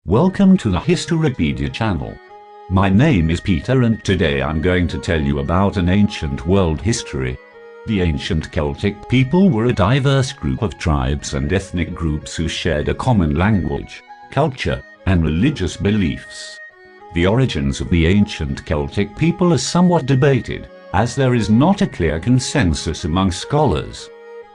Welcome to the Historypedia channel. My name is Peter and today I'm going to tell you about an ancient world history. The ancient Celtic people were a diverse group of tribes and ethnic groups who shared a common language, culture, and religious beliefs. The origins of the ancient Celtic people are somewhat debated, as there is not a clear consensus among scholars.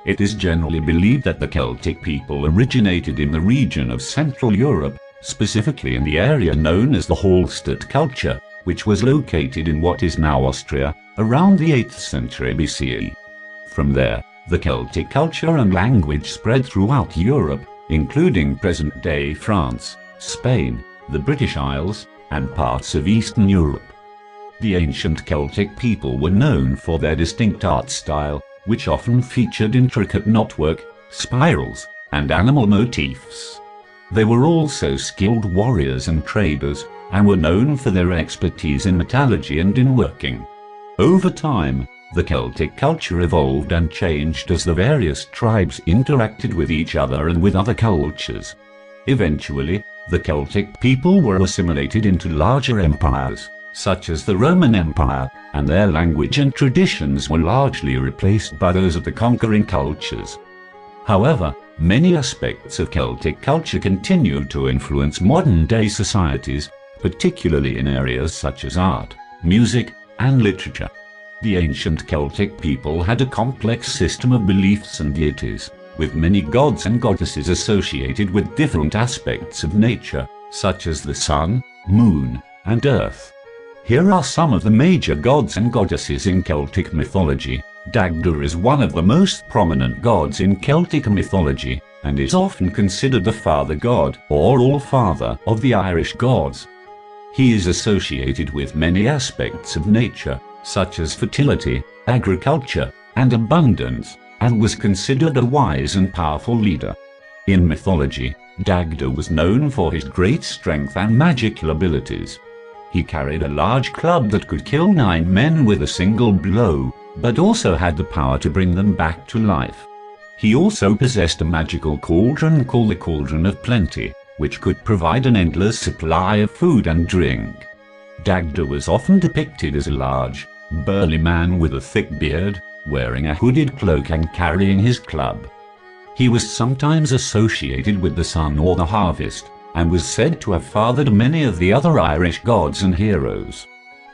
It is generally believed that the Celtic people originated in the region of Central Europe, specifically in the area known as the Hallstatt culture, which was located in what is now Austria, around the 8th century BCE. From there, the Celtic culture and language spread throughout Europe, including present-day France, Spain, the British Isles, and parts of Eastern Europe. The ancient Celtic people were known for their distinct art style, which often featured intricate knotwork, spirals, and animal motifs. They were also skilled warriors and traders, and were known for their expertise in metallurgy and in working. Over time, the Celtic culture evolved and changed as the various tribes interacted with each other and with other cultures. Eventually, the Celtic people were assimilated into larger empires, such as the Roman Empire, and their language and traditions were largely replaced by those of the conquering cultures. However, many aspects of Celtic culture continue to influence modern-day societies, particularly in areas such as art, music, and literature. The ancient Celtic people had a complex system of beliefs and deities, with many gods and goddesses associated with different aspects of nature, such as the sun, moon, and earth. Here are some of the major gods and goddesses in Celtic mythology. Dagda is one of the most prominent gods in Celtic mythology, and is often considered the father god, or all-father, of the Irish gods. He is associated with many aspects of nature, such as fertility, agriculture, and abundance, and was considered a wise and powerful leader. In mythology, Dagda was known for his great strength and magical abilities. He carried a large club that could kill 9 men with a single blow, but also had the power to bring them back to life. He also possessed a magical cauldron called the Cauldron of Plenty, which could provide an endless supply of food and drink. Dagda was often depicted as a large, burly man with a thick beard, wearing a hooded cloak and carrying his club. He was sometimes associated with the sun or the harvest, and was said to have fathered many of the other Irish gods and heroes.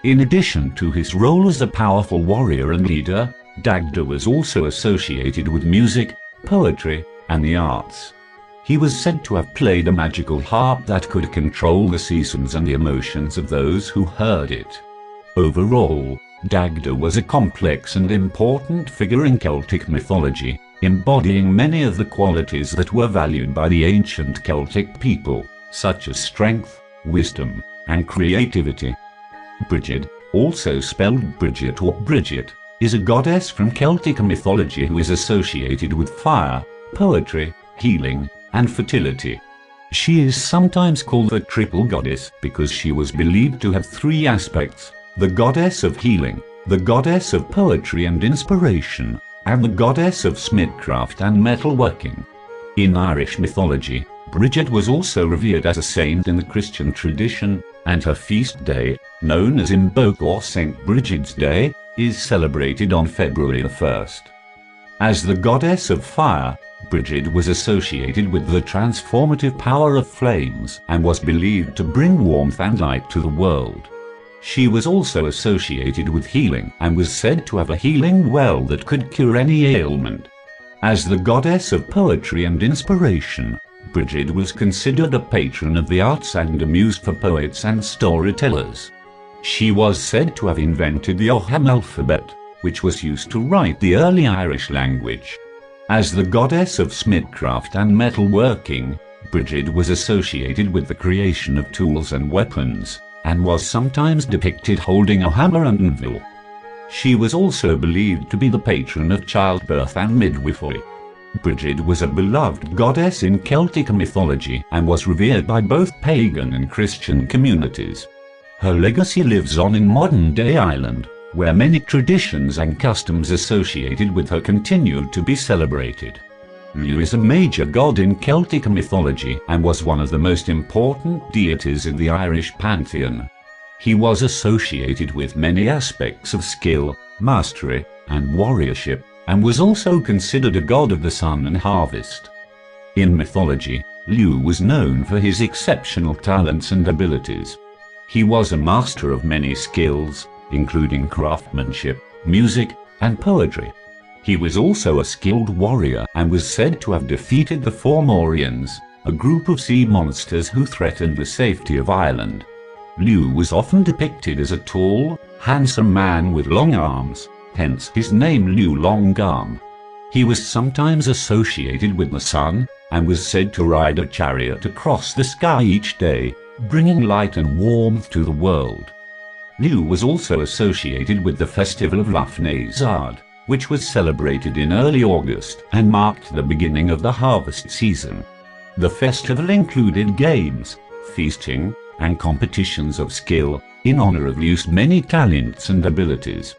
In addition to his role as a powerful warrior and leader, Dagda was also associated with music, poetry, and the arts. He was said to have played a magical harp that could control the seasons and the emotions of those who heard it. Overall, Dagda was a complex and important figure in Celtic mythology, embodying many of the qualities that were valued by the ancient Celtic people, such as strength, wisdom, and creativity. Brigid, also spelled Bridget or Bridget, is a goddess from Celtic mythology who is associated with fire, poetry, healing, and fertility. She is sometimes called the triple goddess because she was believed to have 3 aspects: the goddess of healing, the goddess of poetry and inspiration, and the goddess of smithcraft and metalworking. In Irish mythology, Bridget was also revered as a saint in the Christian tradition, and her feast day, known as Imbolc or St. Bridget's Day, is celebrated on February the 1st. As the goddess of fire, Bridget was associated with the transformative power of flames and was believed to bring warmth and light to the world. She was also associated with healing and was said to have a healing well that could cure any ailment. As the goddess of poetry and inspiration, Bridget was considered a patron of the arts and a muse for poets and storytellers. She was said to have invented the Ogham alphabet, which was used to write the early Irish language. As the goddess of smithcraft and metalworking, Bridget was associated with the creation of tools and weapons, and was sometimes depicted holding a hammer and anvil. She was also believed to be the patron of childbirth and midwifery. Bridget was a beloved goddess in Celtic mythology and was revered by both pagan and Christian communities. Her legacy lives on in modern-day Ireland, where many traditions and customs associated with her continue to be celebrated. Lugh is a major god in Celtic mythology and was one of the most important deities in the Irish pantheon. He was associated with many aspects of skill, mastery, and warriorship, and was also considered a god of the sun and harvest. In mythology, Lugh was known for his exceptional talents and abilities. He was a master of many skills, including craftsmanship, music, and poetry. He was also a skilled warrior and was said to have defeated the Fomorians, a group of sea monsters who threatened the safety of Ireland. Lugh was often depicted as a tall, handsome man with long arms, hence his name Lugh Longarm. He was sometimes associated with the sun, and was said to ride a chariot across the sky each day, bringing light and warmth to the world. Lugh was also associated with the festival of Lafnaysard, which was celebrated in early August and marked the beginning of the harvest season. The festival included games, feasting, and competitions of skill, in honor of Lugh's many talents and abilities.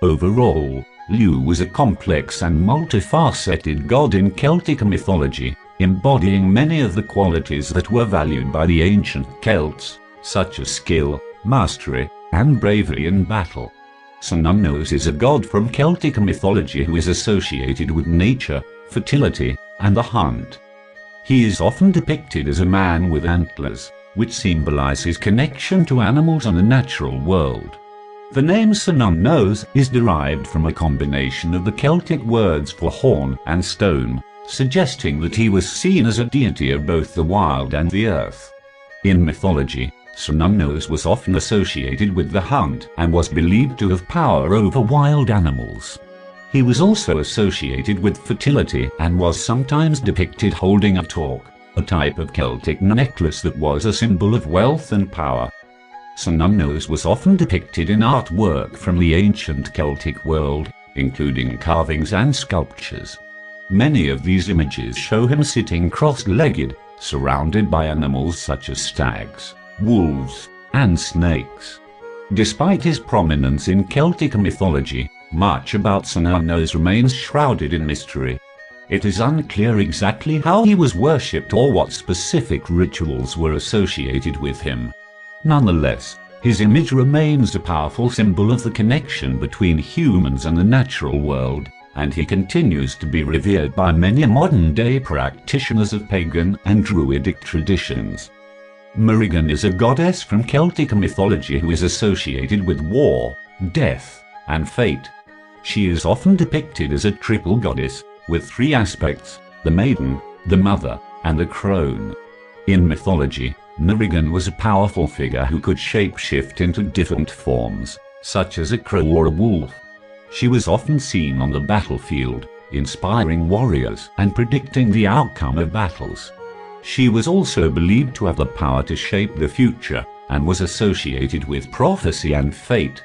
Overall, Lugh was a complex and multifaceted god in Celtic mythology, embodying many of the qualities that were valued by the ancient Celts, such as skill, mastery, and bravery in battle. Cernunnos is a god from Celtic mythology who is associated with nature, fertility, and the hunt. He is often depicted as a man with antlers, which symbolize his connection to animals and the natural world. The name Cernunnos is derived from a combination of the Celtic words for horn and stone, suggesting that he was seen as a deity of both the wild and the earth. In mythology, Cernunnos was often associated with the hunt and was believed to have power over wild animals. He was also associated with fertility and was sometimes depicted holding a torque, a type of Celtic necklace that was a symbol of wealth and power. Cernunnos was often depicted in artwork from the ancient Celtic world, including carvings and sculptures. Many of these images show him sitting cross-legged, surrounded by animals such as stags, wolves, and snakes. Despite his prominence in Celtic mythology, much about Cernunnos remains shrouded in mystery. It is unclear exactly how he was worshipped or what specific rituals were associated with him. Nonetheless, his image remains a powerful symbol of the connection between humans and the natural world, and he continues to be revered by many modern-day practitioners of pagan and druidic traditions. Morrigan is a goddess from Celtic mythology who is associated with war, death, and fate. She is often depicted as a triple goddess, with three aspects: the maiden, the mother, and the crone. In mythology, Morrigan was a powerful figure who could shape-shift into different forms, such as a crow or a wolf. She was often seen on the battlefield, inspiring warriors and predicting the outcome of battles. She was also believed to have the power to shape the future, and was associated with prophecy and fate.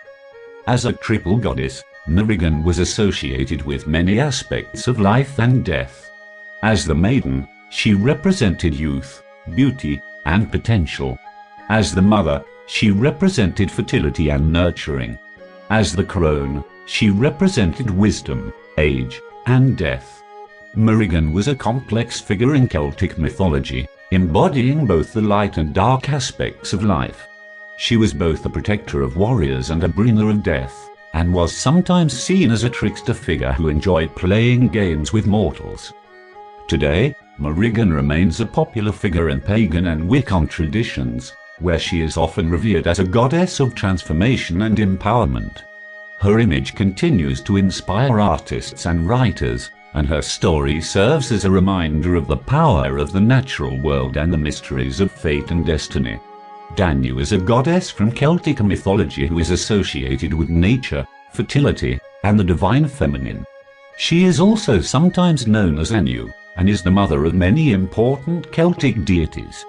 As a triple goddess, Morrigan was associated with many aspects of life and death. As the maiden, she represented youth, beauty, and potential. As the mother, she represented fertility and nurturing. As the crone, she represented wisdom, age, and death. Morrigan was a complex figure in Celtic mythology, embodying both the light and dark aspects of life. She was both a protector of warriors and a bringer of death, and was sometimes seen as a trickster figure who enjoyed playing games with mortals. Today, Morrigan remains a popular figure in pagan and Wiccan traditions, where she is often revered as a goddess of transformation and empowerment. Her image continues to inspire artists and writers, and her story serves as a reminder of the power of the natural world and the mysteries of fate and destiny. Danu is a goddess from Celtic mythology who is associated with nature, fertility, and the divine feminine. She is also sometimes known as Anu, and is the mother of many important Celtic deities.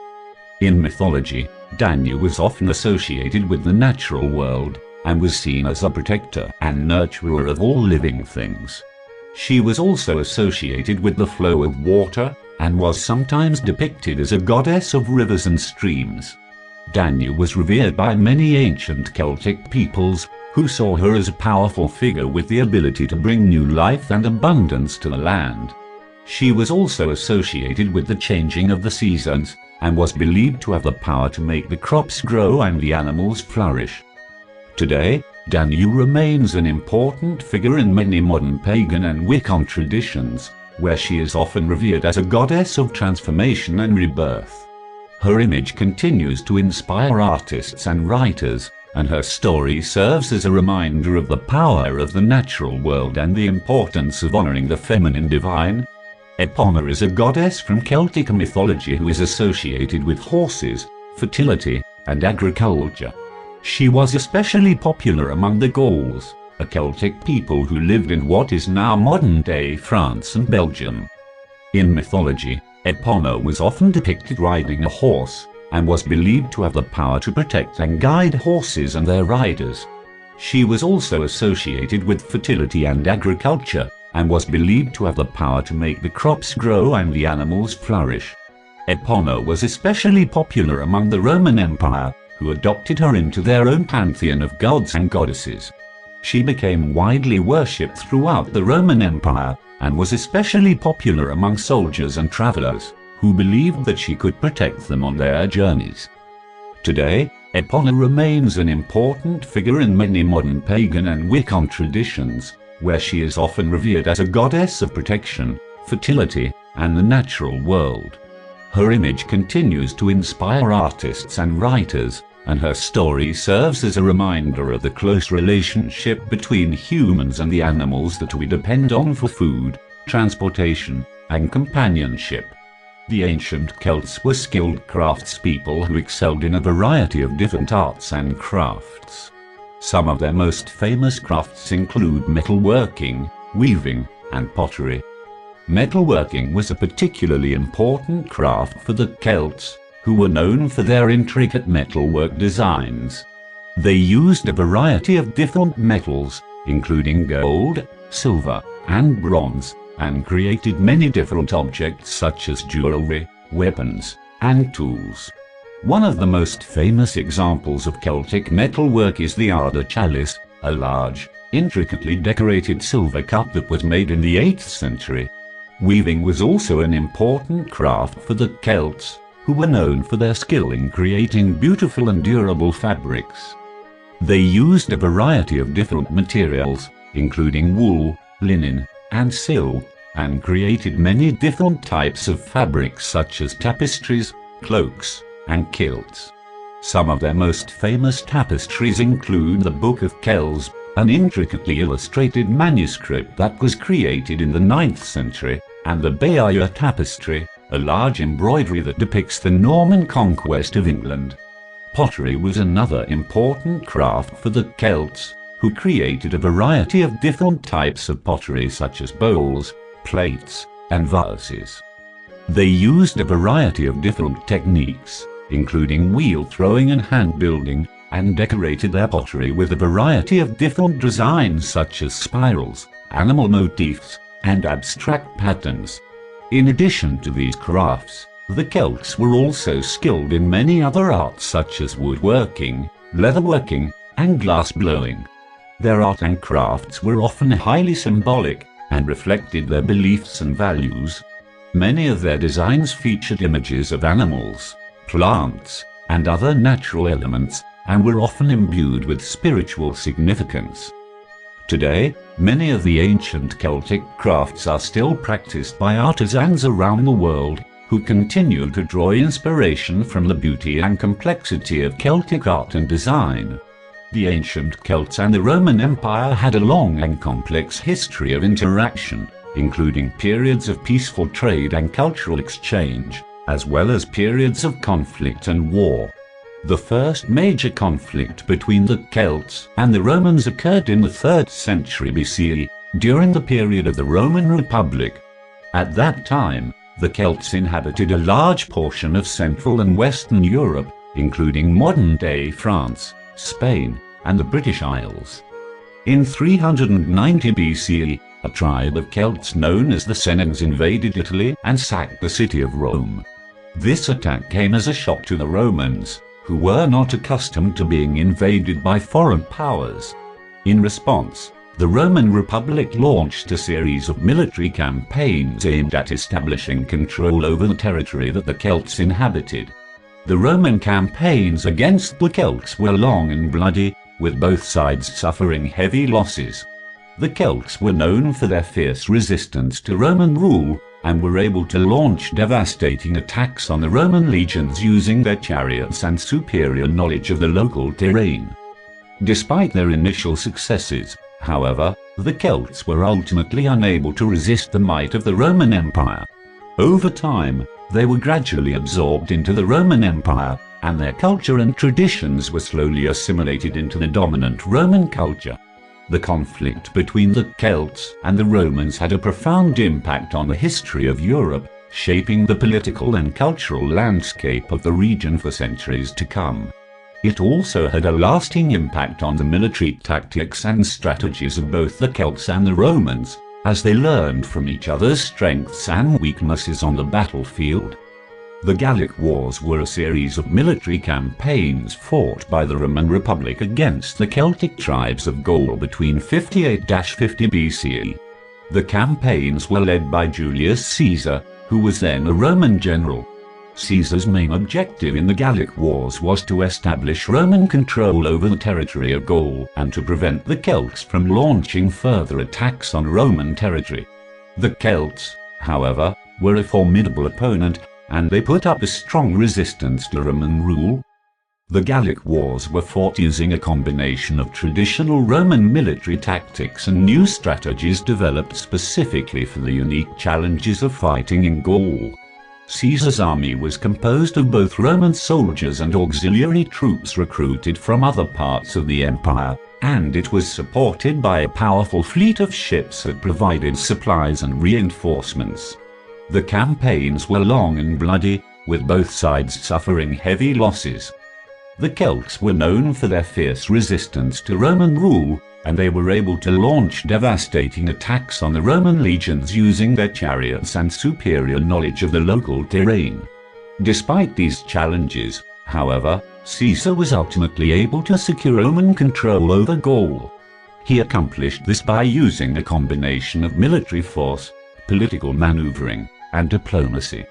In mythology, Danu was often associated with the natural world, and was seen as a protector and nurturer of all living things. She was also associated with the flow of water, and was sometimes depicted as a goddess of rivers and streams. Danu was revered by many ancient Celtic peoples, who saw her as a powerful figure with the ability to bring new life and abundance to the land. She was also associated with the changing of the seasons, and was believed to have the power to make the crops grow and the animals flourish. Today, Danu remains an important figure in many modern pagan and Wiccan traditions, where she is often revered as a goddess of transformation and rebirth. Her image continues to inspire artists and writers, and her story serves as a reminder of the power of the natural world and the importance of honoring the feminine divine. Epona is a goddess from Celtic mythology who is associated with horses, fertility, and agriculture. She was especially popular among the Gauls, a Celtic people who lived in what is now modern-day France and Belgium. In mythology, Epona was often depicted riding a horse, and was believed to have the power to protect and guide horses and their riders. She was also associated with fertility and agriculture, and was believed to have the power to make the crops grow and the animals flourish. Epona was especially popular among the Roman Empire, who adopted her into their own pantheon of gods and goddesses. She became widely worshipped throughout the Roman Empire, and was especially popular among soldiers and travelers, who believed that she could protect them on their journeys. Today, Epona remains an important figure in many modern pagan and Wiccan traditions, where she is often revered as a goddess of protection, fertility, and the natural world. Her image continues to inspire artists and writers, and her story serves as a reminder of the close relationship between humans and the animals that we depend on for food, transportation, and companionship. The ancient Celts were skilled craftspeople who excelled in a variety of different arts and crafts. Some of their most famous crafts include metalworking, weaving, and pottery. Metalworking was a particularly important craft for the Celts, who were known for their intricate metalwork designs. They used a variety of different metals, including gold, silver, and bronze, and created many different objects such as jewelry, weapons, and tools. One of the most famous examples of Celtic metalwork is the Arda chalice, a large, intricately decorated silver cup that was made in the 8th century. Weaving was also an important craft for the Celts, who were known for their skill in creating beautiful and durable fabrics. They used a variety of different materials, including wool, linen, and silk, and created many different types of fabrics such as tapestries, cloaks, and kilts. Some of their most famous tapestries include the Book of Kells, an intricately illustrated manuscript that was created in the 9th century, and the Bayeux tapestry, a large embroidery that depicts the Norman conquest of England. Pottery was another important craft for the Celts, who created a variety of different types of pottery such as bowls, plates, and vases. They used a variety of different techniques, including wheel throwing and hand building, and decorated their pottery with a variety of different designs such as spirals, animal motifs, and abstract patterns. In addition to these crafts, the Celts were also skilled in many other arts such as woodworking, leatherworking, and glass blowing. Their art and crafts were often highly symbolic, and reflected their beliefs and values. Many of their designs featured images of animals, plants, and other natural elements, and were often imbued with spiritual significance. Today, many of the ancient Celtic crafts are still practiced by artisans around the world, who continue to draw inspiration from the beauty and complexity of Celtic art and design. The ancient Celts and the Roman Empire had a long and complex history of interaction, including periods of peaceful trade and cultural exchange, as well as periods of conflict and war. The first major conflict between the Celts and the Romans occurred in the 3rd century BCE, during the period of the Roman Republic. At that time, the Celts inhabited a large portion of Central and Western Europe, including modern-day France, Spain, and the British Isles. In 390 BCE, a tribe of Celts known as the Senons invaded Italy and sacked the city of Rome. This attack came as a shock to the Romans, who were not accustomed to being invaded by foreign powers. In response, the Roman Republic launched a series of military campaigns aimed at establishing control over the territory that the Celts inhabited. The Roman campaigns against the Celts were long and bloody, with both sides suffering heavy losses. The Celts were known for their fierce resistance to Roman rule, and were able to launch devastating attacks on the Roman legions using their chariots and superior knowledge of the local terrain. Despite their initial successes, however, the Celts were ultimately unable to resist the might of the Roman Empire. Over time, they were gradually absorbed into the Roman Empire, and their culture and traditions were slowly assimilated into the dominant Roman culture. The conflict between the Celts and the Romans had a profound impact on the history of Europe, shaping the political and cultural landscape of the region for centuries to come. It also had a lasting impact on the military tactics and strategies of both the Celts and the Romans, as they learned from each other's strengths and weaknesses on the battlefield. The Gallic Wars were a series of military campaigns fought by the Roman Republic against the Celtic tribes of Gaul between 58–50 BCE. The campaigns were led by Julius Caesar, who was then a Roman general. Caesar's main objective in the Gallic Wars was to establish Roman control over the territory of Gaul and to prevent the Celts from launching further attacks on Roman territory. The Celts, however, were a formidable opponent, and they put up a strong resistance to Roman rule. The Gallic Wars were fought using a combination of traditional Roman military tactics and new strategies developed specifically for the unique challenges of fighting in Gaul. Caesar's army was composed of both Roman soldiers and auxiliary troops recruited from other parts of the empire, and it was supported by a powerful fleet of ships that provided supplies and reinforcements. The campaigns were long and bloody, with both sides suffering heavy losses. The Celts were known for their fierce resistance to Roman rule, and they were able to launch devastating attacks on the Roman legions using their chariots and superior knowledge of the local terrain. Despite these challenges, however, Caesar was ultimately able to secure Roman control over Gaul. He accomplished this by using a combination of military force, political maneuvering, and diplomacy.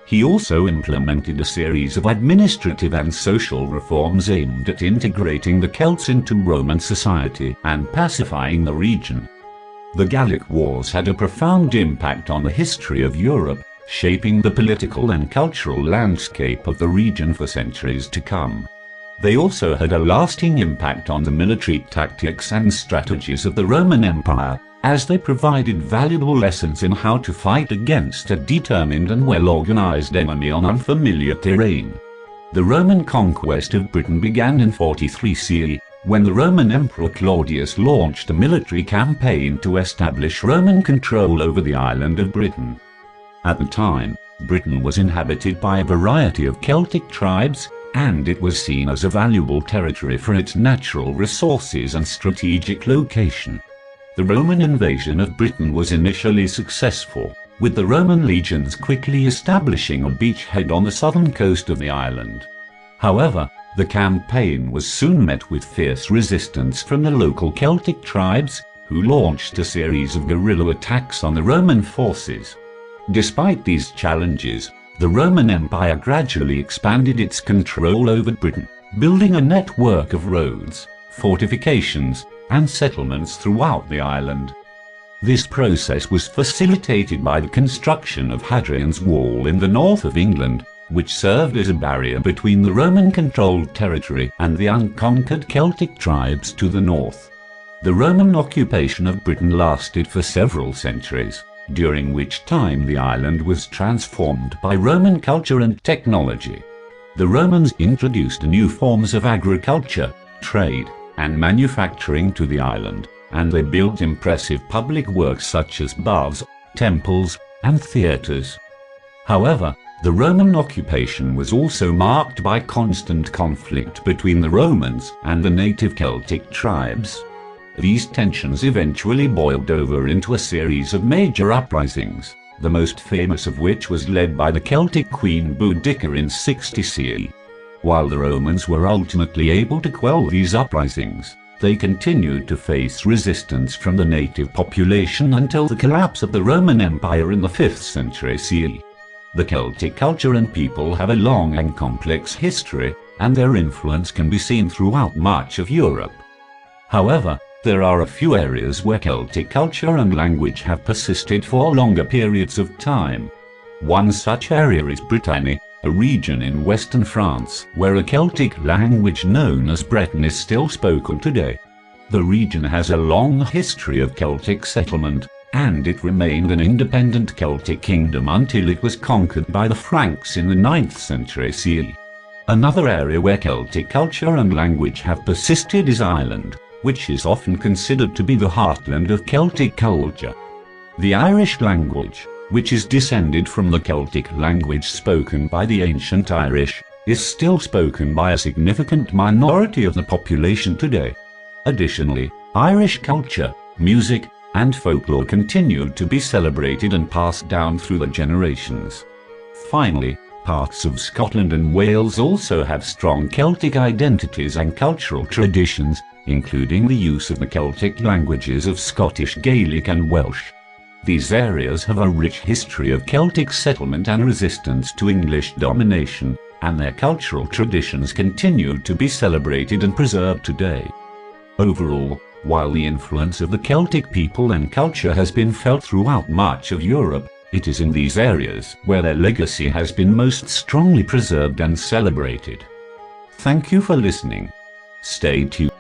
He also implemented a series of administrative and social reforms aimed at integrating the Celts into Roman society and pacifying the region. The Gallic Wars had a profound impact on the history of Europe, shaping the political and cultural landscape of the region for centuries to come. They also had a lasting impact on the military tactics and strategies of the Roman Empire, as they provided valuable lessons in how to fight against a determined and well-organized enemy on unfamiliar terrain. The Roman conquest of Britain began in 43 CE, when the Roman Emperor Claudius launched a military campaign to establish Roman control over the island of Britain. At the time, Britain was inhabited by a variety of Celtic tribes, and it was seen as a valuable territory for its natural resources and strategic location. The Roman invasion of Britain was initially successful, with the Roman legions quickly establishing a beachhead on the southern coast of the island. However, the campaign was soon met with fierce resistance from the local Celtic tribes, who launched a series of guerrilla attacks on the Roman forces. Despite these challenges, the Roman Empire gradually expanded its control over Britain, building a network of roads, fortifications, and settlements throughout the island. This process was facilitated by the construction of Hadrian's Wall in the north of England, which served as a barrier between the Roman-controlled territory and the unconquered Celtic tribes to the north. The Roman occupation of Britain lasted for several centuries, during which time the island was transformed by Roman culture and technology. The Romans introduced new forms of agriculture, trade, and manufacturing to the island, and they built impressive public works such as baths, temples, and theatres. However, the Roman occupation was also marked by constant conflict between the Romans and the native Celtic tribes. These tensions eventually boiled over into a series of major uprisings, the most famous of which was led by the Celtic queen Boudicca in 60 CE. While the Romans were ultimately able to quell these uprisings, They continued to face resistance from the native population until the collapse of the Roman Empire in the 5th century CE. The Celtic culture and people have a long and complex history, and their influence can be seen throughout much of Europe. However, there are a few areas where Celtic culture and language have persisted for longer periods of time. One such area is Brittany, a region in western France, where a Celtic language known as Breton is still spoken today. The region has a long history of Celtic settlement, and it remained an independent Celtic kingdom until it was conquered by the Franks in the 9th century CE. Another area where Celtic culture and language have persisted is Ireland, which is often considered to be the heartland of Celtic culture. The Irish language, which is descended from the Celtic language spoken by the ancient Irish, is still spoken by a significant minority of the population today. Additionally, Irish culture, music, and folklore continued to be celebrated and passed down through the generations. Finally, parts of Scotland and Wales also have strong Celtic identities and cultural traditions, including the use of the Celtic languages of Scottish Gaelic and Welsh. These areas have a rich history of Celtic settlement and resistance to English domination, and their cultural traditions continue to be celebrated and preserved today. Overall, while the influence of the Celtic people and culture has been felt throughout much of Europe, it is in these areas where their legacy has been most strongly preserved and celebrated. Thank you for listening. Stay tuned.